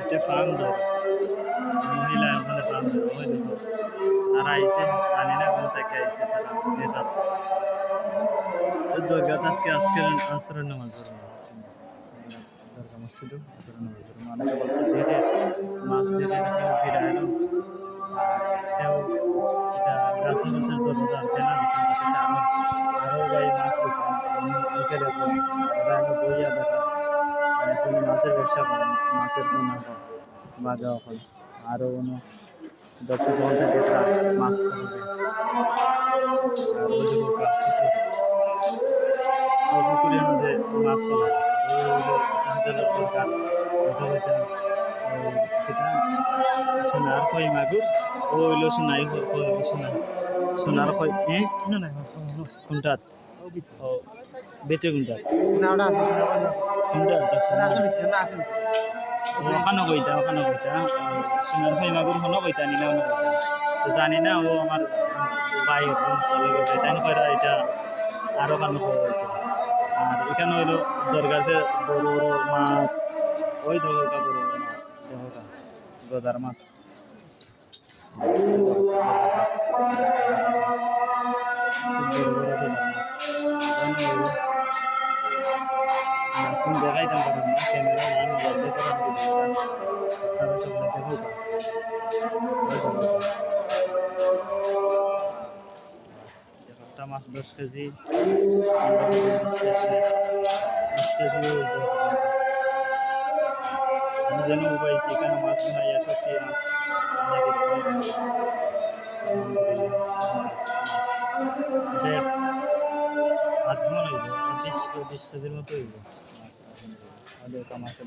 এটা ফার্ম ধর মহিলা ওখানে ফার্ম ধর ওই দেখো তারা আইসে জানি না কোন থেকে আইসে তারা নেতা দরগাতে আজকের আসরের নামাজ পড়বে দরগা মসজিদে আসরের নামাজ পড়বে মানুষ বলতে দেখে মাছ দেখে কেউ জিরাইলো কেউ এটা গাছগুলোতে জল যান ফেলা দিচ্ছেন তাতে সামনে আরও ভাই মাছ বসেন উঠে গেছেন তারা বইয়া দেখা একজন মাছের ব্যবসা করেন মাছের পোনা বাজা হয় আরও কোনো দর্শক মধ্যে দেখলাম মাছ পুকুরের মধ্যে মাছ ফেলা শাহজালাল দরকার সোনার খই মাগুর ও হইল সোনাই সোনার খই হ্যাঁ কোনটাত ও বেটে কোনটাত ওখানে কইতা সোনার খই মাগুর হনো কইতা নিলে হনো কইতা তো জানি না ও আমার ভাই একজন তাই কইরা এটা আরো কানো কইতা আর এখানে হইলো দরগাতে বড় বড় মাছ ওই দরগা বড় বড় মাছ দরগা গদার মাছ মাছ দেখাইতাম পারব না ক্যামেরা না মোবাইল দিয়ে করা আপনারা সকলে দেখো একটা মাছ 10 কেজি 20 কেজি আমি যেন পাইছি এখানে মাছ বানাইয়া সত্যি মাছ আধ মনে হইল 20 কেজির মতো হইল মাছ মাছের